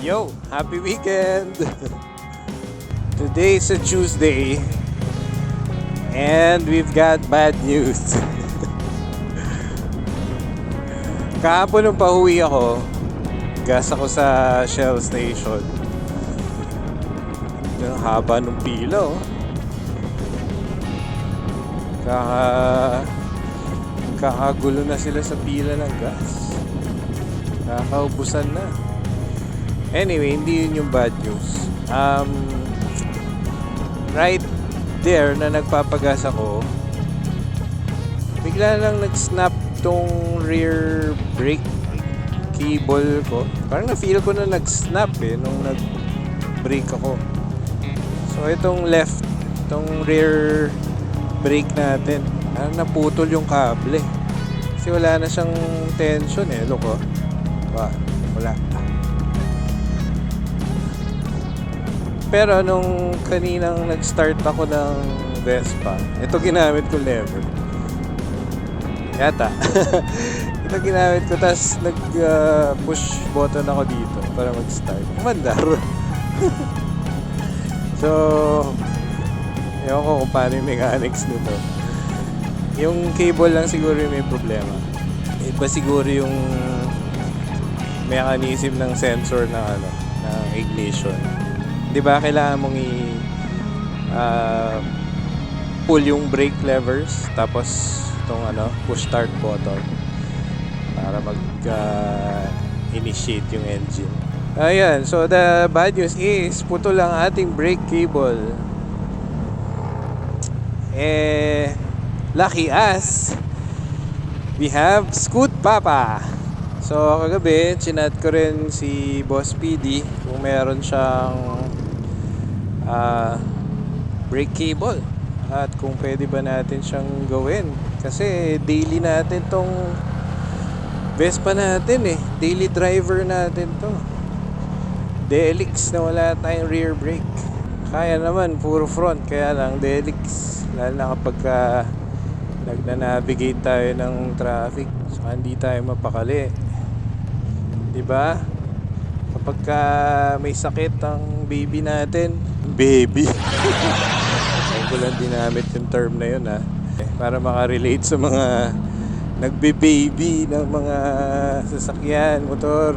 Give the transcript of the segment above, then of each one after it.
Yo, happy weekend! Today is a Tuesday and we've got bad news. Kahapon nung pauwi ako, gas ako sa Shell station. Ang haba ng pila oh. Kakagulo na sila sa pila ng gas. Kakaubusan na. Anyway, hindi yun yung bad news. Right there na nagpapagas ako, bigla lang nag-snap tong rear brake cable ko. Parang na-feel ko na nag-snap nung nag-brake ako. So itong left, itong rear brake natin, naputol yung kable. Kasi wala na siyang tension Look oh. Wala. Pero nung kaninang nag-start ako ng Vespa, ito ginamit ko lever. Yata. Ito ginamit ko, tas nag-push button ako dito para mag-start. Mandar. So, ewan ko kung paano yung mechanics nito. Yung cable lang siguro yung may problema. Iba siguro yung mechanism ng sensor ng ignition. 'Di ba kailangan mong pull yung brake levers tapos itong push start button para initiate yung engine. Ayan, so the bad news is putol ang ating brake cable. Lucky us, we have Scoot Papa. So kagabi chinat ko rin si Boss PD kung meron siyang brake cable at kung pwede ba natin siyang gawin, kasi daily natin tong Vespa natin daily driver natin to. Delix na wala tayong rear brake. Kaya naman puro front, kaya lang Delix, lalo na kapag nagna-navigate tayo ng traffic, so hindi tayo mapakali, diba? Kapag may sakit ang baby natin, baby. Ayun ko lang dinamit yung term na yun para makarelate sa mga nagbe-baby ng mga sasakyan, motor.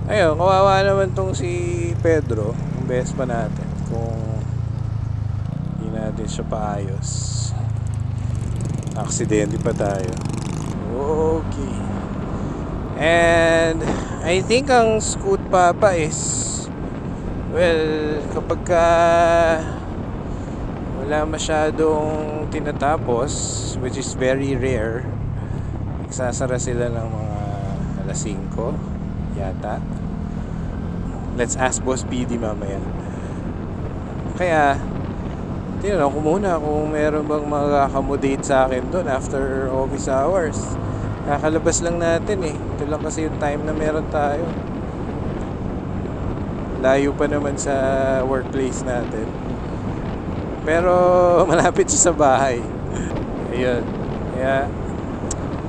Ayun, kawawa naman tong si Pedro, yung Vespa natin, kung hindi natin siya paayos. Aksidente pa tayo. Okay. And I think ang Scoot Papa is, well, kapag wala masyadong tinatapos, which is very rare, nagsasara sila ng mga alas 5 yata. Let's ask Boss PD mamaya. Kaya tinanong ko muna kung meron bang mag-accommodate sa akin doon after office hours. Kakalabas lang natin ito lang kasi yung time na meron tayo. Layo pa naman sa workplace natin, pero malapit siya sa bahay. Ayun. Kaya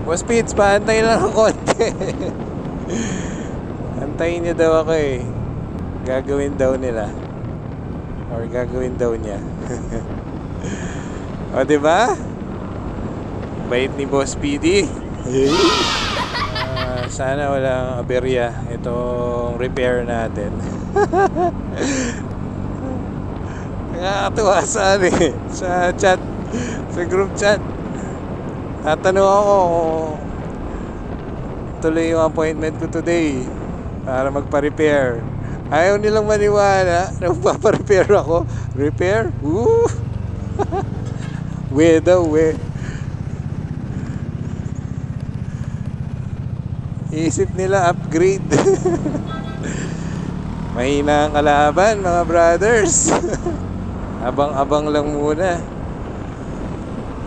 Boss Pids, paantay lang ng konti. Antayin niya daw ako gagawin daw nila, or gagawin daw niya. O diba? Bait ni Boss PD. Sana walang aberya itong repair natin. Nakakatuwa sa chat, sa group chat. Tatanong ako kung tuloy yung appointment ko today para magpa-repair. Ayaw nilang maniwala na magpapa-repair ako. Repair? Woo! We daw. Isip nila upgrade. Mahina ang kalaban, mga brothers. Abang-abang lang muna.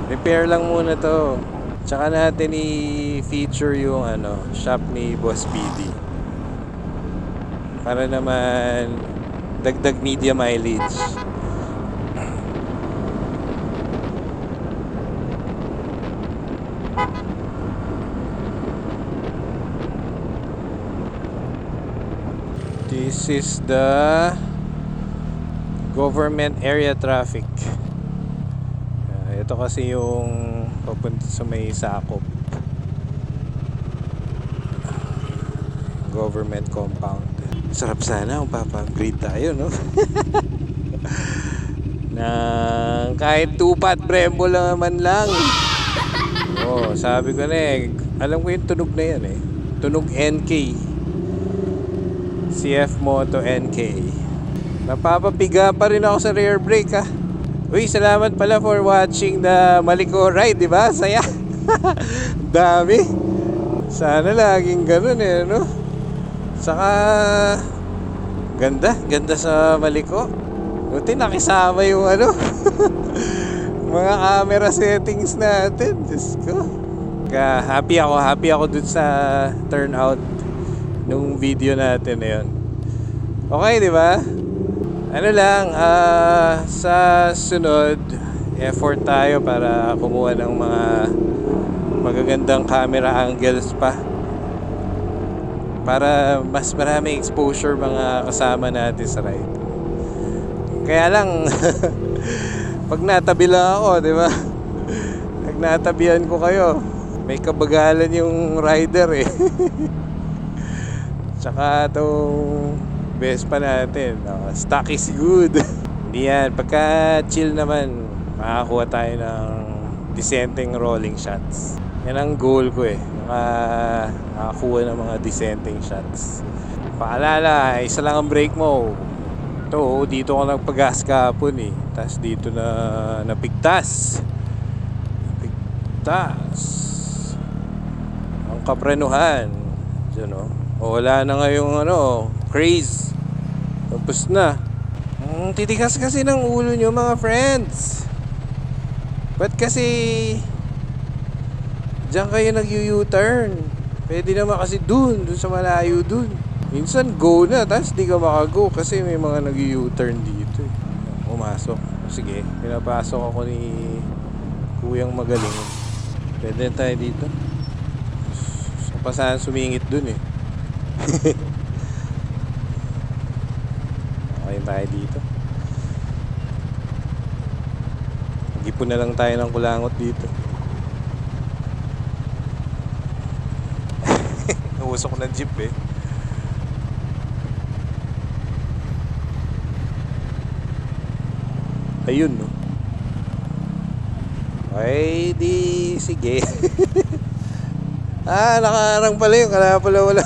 Repair lang muna to. Tsaka natin i-feature yung shop ni Boss PD, para naman dagdag media mileage. This is the government area traffic. Ito kasi yung papunta sa may sakop. Government compound. Sarap sana kung papa-upgrade tayo, no? Na kahit tupat Brembo lang naman lang. Oh, sabi ko na eh. Alam ko yung tunog na yan eh. Tunog NK. CF Moto NK. Napapapiga pa rin ako sa rear brake ha. Uy, salamat pala for watching the Maliko ride, di ba? Saya. Dami. Sana laging ganun eh, no? Saka ganda sa Maliko. Buti nakisama yung ano mga camera settings natin. Diyos ko. Happy ako dun sa turnout nung video natin na yun. Okay, di ba? Ano lang, sa sunod, effort tayo para kumuha ng mga magagandang camera angles pa. Para mas maraming exposure mga kasama natin sa ride. Kaya lang, pag natabi lang ako, di ba? Pag natabihan ko kayo, may kabagalan yung rider eh. Tsaka itong Vespa natin, stock is good. Hindi yan, pagka chill naman, makakuha tayo ng decenteng rolling shots. Yan ang goal ko eh, makakuha ng mga decenteng shots. Paalala, isa lang ang brake mo. Ito, dito ko nagpagas kahapon eh. Tapos dito na napigtas. Ang kaprenuhan. Diyan o. Wala na ngayong craze. Tapos na. Titigas kasi ng ulo nyo mga friends. Ba't kasi diyan kayo nag-U-turn? Pwede naman kasi dun sa malayo dun. Minsan go na, tapos di ka makago kasi may mga nag-U-turn dito. Pumasok. Sige, pinapasok ako ni Kuyang Magaling. Pwede tayo dito. So, pasahan sumingit dun eh. Okay tayo dito. Mag-ipon na lang tayo ng kulangot dito. Nausok ng jeep eh. Ayun no. Ay di sige. Nakaharang pala yun. Kala pala wala.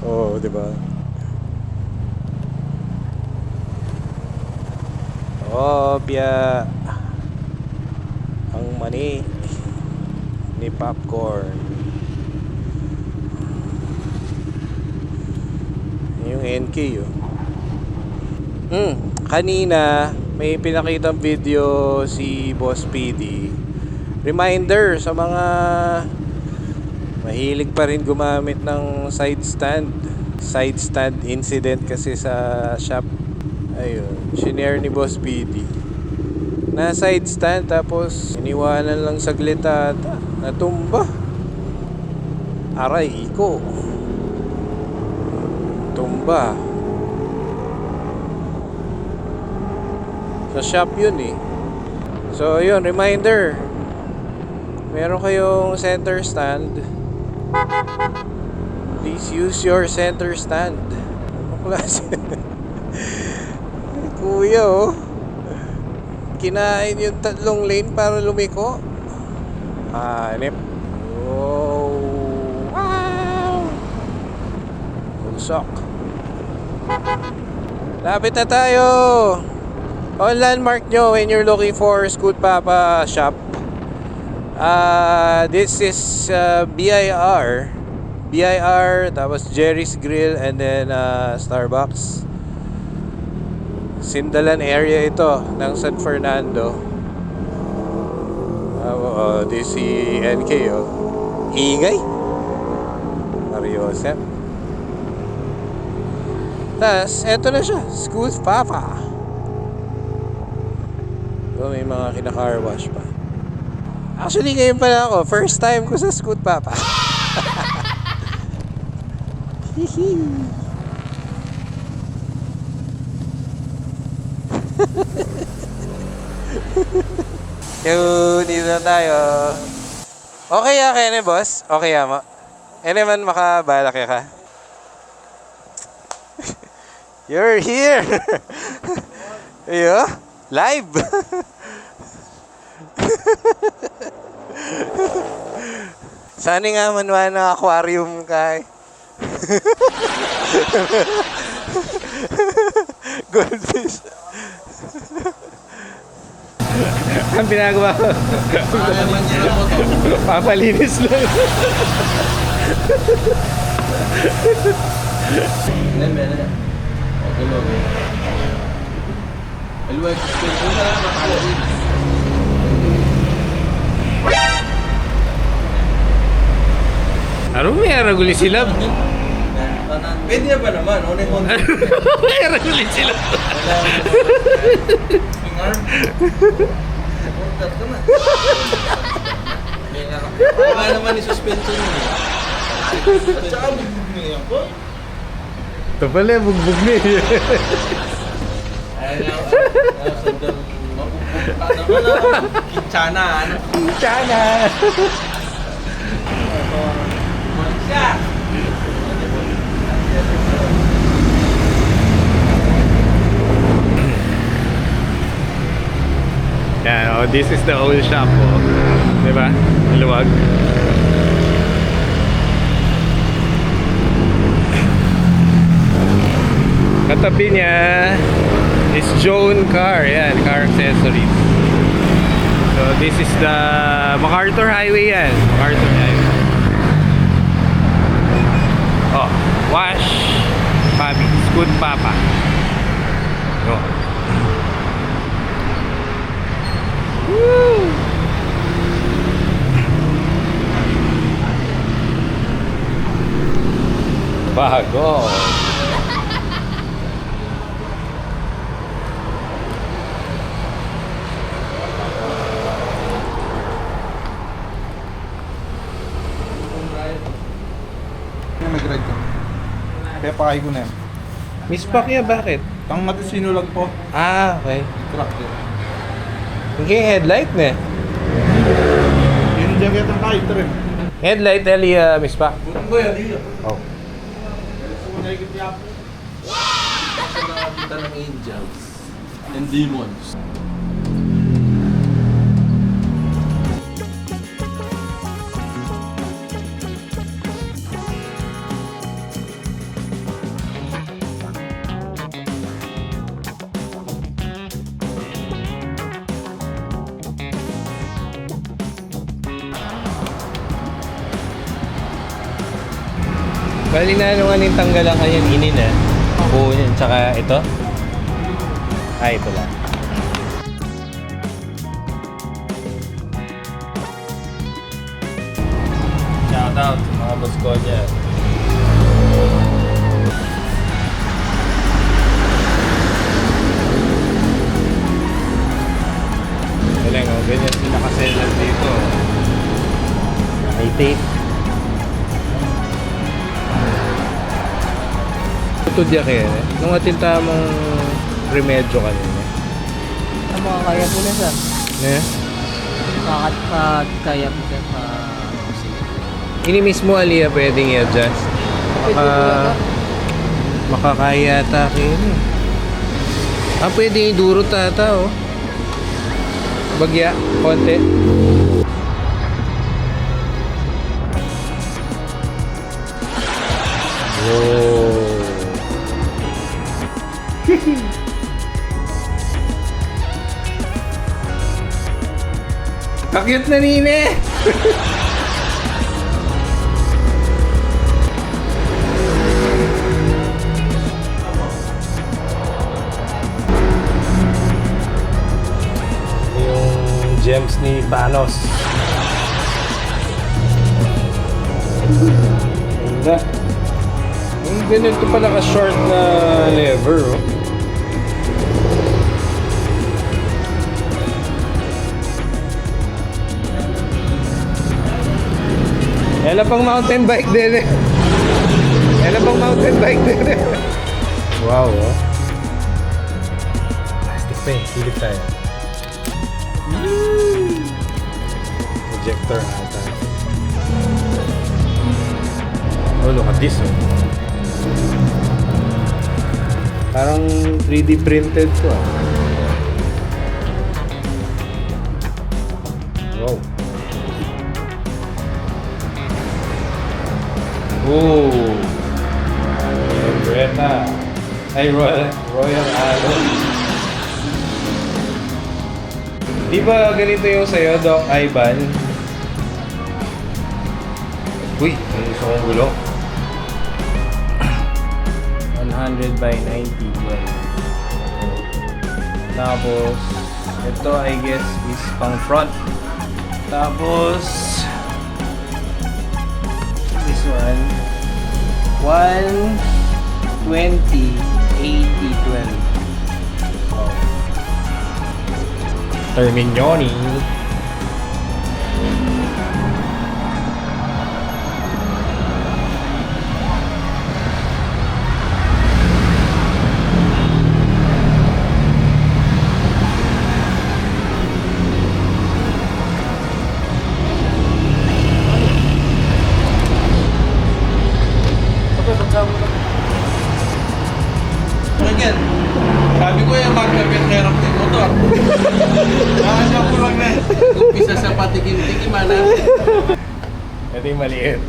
Oo, di ba? Opya. Ang mani ni popcorn. Yung NK yun. Kanina may pinakitang video si Boss PD. Reminder sa mga mahilig pa rin gumamit ng side stand. Side stand incident kasi sa shop. Ayun, shinare ni Boss PD. Na side stand tapos iniwanan lang saglit at natumba. Aray, iko. Tumba. Sa shop yun eh. So yun, reminder. Meron kayong center stand. Please use your center stand. Ano klase? Kuya oh. Kinain yung 3 lane para lumiko. Hanip. Oh. Wow. Bulsok. Lapit na tayo. On landmark nyo when you're looking for Scoot Papa shop. This is BIR, tapos Jerry's Grill, and then Starbucks. Sindalan area ito ng San Fernando. This si NK oh. Ingay. Mariosep. Tas, eto na siya, Scoot Papa. May mga kina-car wash pa. Actually, ngayon pala ako. First time ko sa Scoot Papa. Yun, dito na tayo. Okay ya, Kene, boss? Okay ya mo? Eh naman makabalak ya ka? You're here! Ayo, live! Sana nga manwa na aquarium ka eh. Goldfish. Ang pinagawa ko. Papalinis lang. Ano may araguli sila? Pwede na ba naman? May araguli sila. Wala naman ni suspension yun. At saka bugbog na yan po. Ito pala, bugbog na eh. Ayaw na, sandal. Mabugbog ka naman. Kintsana, ano? Tsana! Mansya! Yan, oh, this is the old shop, oh. Diba? Luwag. Katabi niya is Joan Car. Yan, car accessories. So, this is the MacArthur Highway yan. MacArthur Highway. Oh, wash Papi, Scoot Papa. Oh. Woo! Bago. Mag-ride ka. Kaya pakay ko na yan. Miss Pacquiao, bakit? Tang natin sinulag po. Ah, okay. Truck din. Hindi headlight na. Yung jacket ang kahit rin. Headlight, Eli, Miss Pac. Butong ko yan, dito. Oh. Sa nakakita ng angels and demons. Bali na ano nga ning tanggalan kanyan inin eh. Buo niyan, tsaka ito. Ah, ito lang. Shout out sa mga boss ko dyan. Galing oh, ganyan sila nakaselan dito. May tape. Ito diya kaya nung atinta mong remedyo kanina. Ang mga kaya po na sir. Eh? Kaya po sir pa. Ini mismo Aliyah pwedeng i-adjust. Makakaya ata kayo eh. Ah, pwede iduro tata oh. Bagya, konti. Oh. Kakit na nine! Yung gems ni Thanos. Ganda. Yung ganito pala ka-short na lever, oh. Yan pang mountain bike din eh. Yan pang mountain bike din eh. Wow, oh. Plastic Okay, silip tayo. Projector ata. Oh, look at this, oh. Parang 3D printed to, ah. Wow. Oh. Bretta. Ay, Royal Alon. Di ba ganito yung sa'yo, Doc Ivan? Uy, may gusto kong gulo. 100 by 90. Well. Tapos, ito I guess is pang front. Tapos, this one, 120, 80, 12. Wow. Terminioni. Again, sabi ko yung magpapit-herap ng motor. Nakasya ko lang na. Umpisa sa patikim-tikim, na. Ito yung maliit.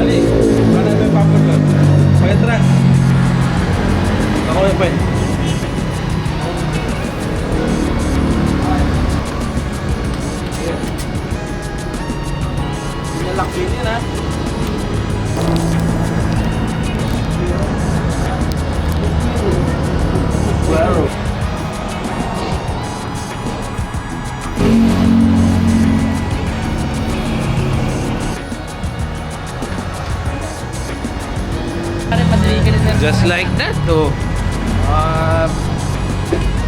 Ali, ano ba yung papel doon? Petras. Ako yung pen. Nalaki din ha. Wow. Just like that, oh.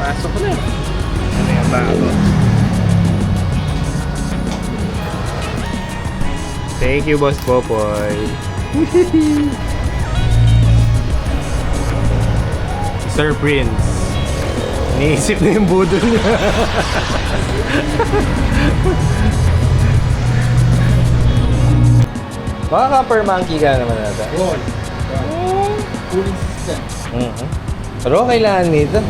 Pasok ko na. Ano yung bago? Thank you, Boss Popoy. Sir Prince. Iniisip na yung budol niya. Makaka-per monkey ka naman natin. Goal. Cooling system. Pero kailangan nito.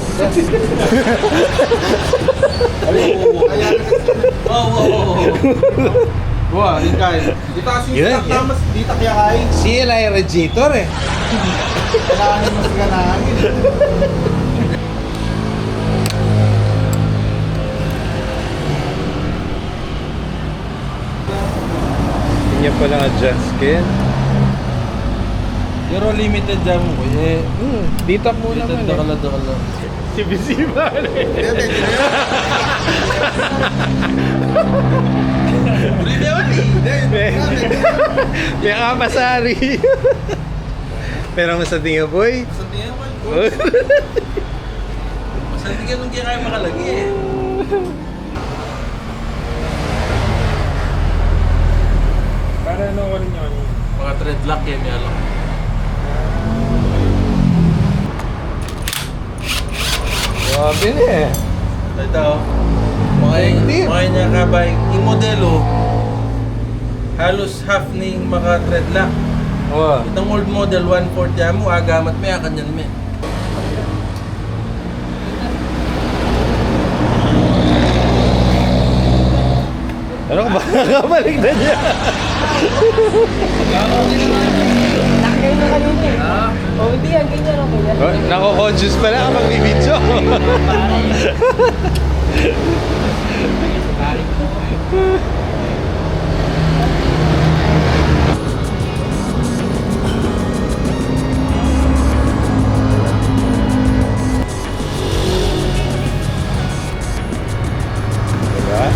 Wah, ini kain. Ditaas yung Yun, stock namas, dita kaya kain. CLI radiator eh. Kailangan mas ganangin. Hindi niya palang adjust kin. Pero limited jam mo eh. Dito muna Limited dakala. Si Bisiba Buli dewan eh. May kapasari. Pero mas sa tingin boy. Sabi nga man ko. Masanti ka nung kaya kayo makalagi eh. Para ano ko rin yun? Mga threadlock yan niya lang. Grabe na eh. Ito. Mga niya kabay. Yung modelo, halos half ning mga threadlock. Oh. Itong old model 140 yan mo, agamat may akanyan may. Ano ka ba? Nakabalik na niya. Nakagay na kanina eh. Oh, hindi yan, ganyan ako yan. Nako-conscious pala ka magbibidyo. Diba?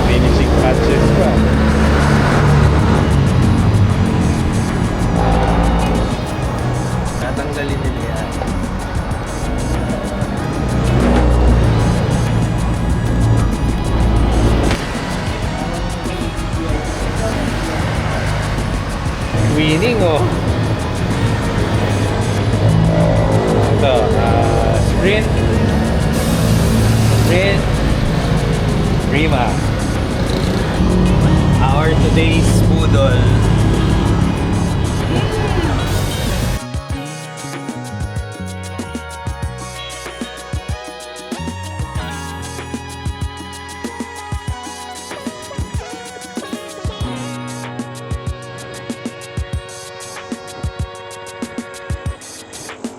Finishing touches pa. Tatanggalin nila yan. shining oh. Ito, Sprint, Prima. Our today's poodle.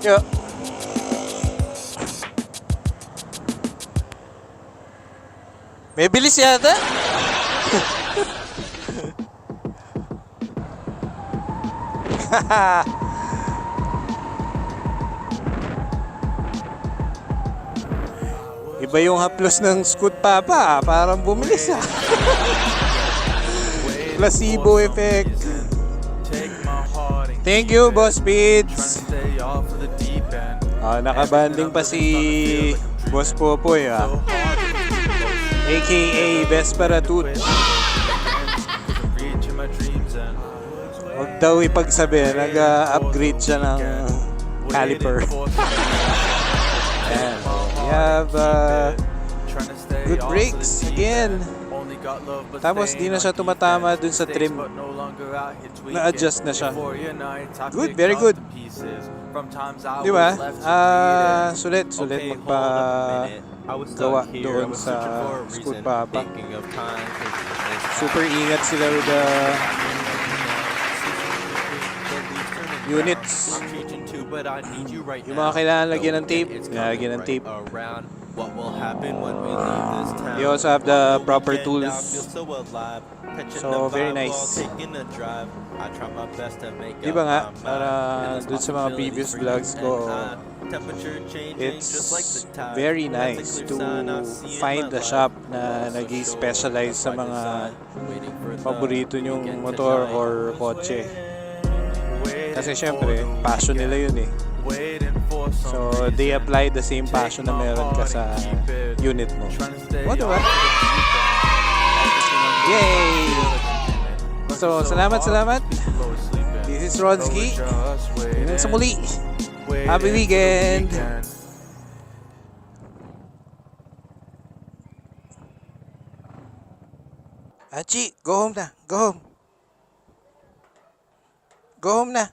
Yeah. May bilis yata. Iba yung haplos ng Scoot Papa, parang bumilis ah. Placebo effect. Thank you, Boss Pids. Nakabanding pa si Boss Popoy ah. AKA Vesperatut. Huwag daw ipagsabi, nag-upgrade siya ng caliper. Ayan. We have good brakes again. Tapos di na siya tumatama dun sa trim. Na-adjust na siya. Good, very good. Di ba? Sulit magpa-gawa doon sa Scoot Papa. Super ingat sila with the units. Yung mga kailangan lagyan ng tape, lagyan ng tape. They also have the proper tools. So, very nice. Di ba nga, para dun sa mga previous vlogs ko, it's very nice to find a shop na nag-specialize sa mga paborito nyong motor or kotse. Kasi syempre, passion nila yun eh. So, they apply the same passion na meron ka sa unit mo. O, diba? Yay! So, salamat. This is Rodski. Hanggang sa muli. Happy weekend! Achi, go home na. Go home. Go home na.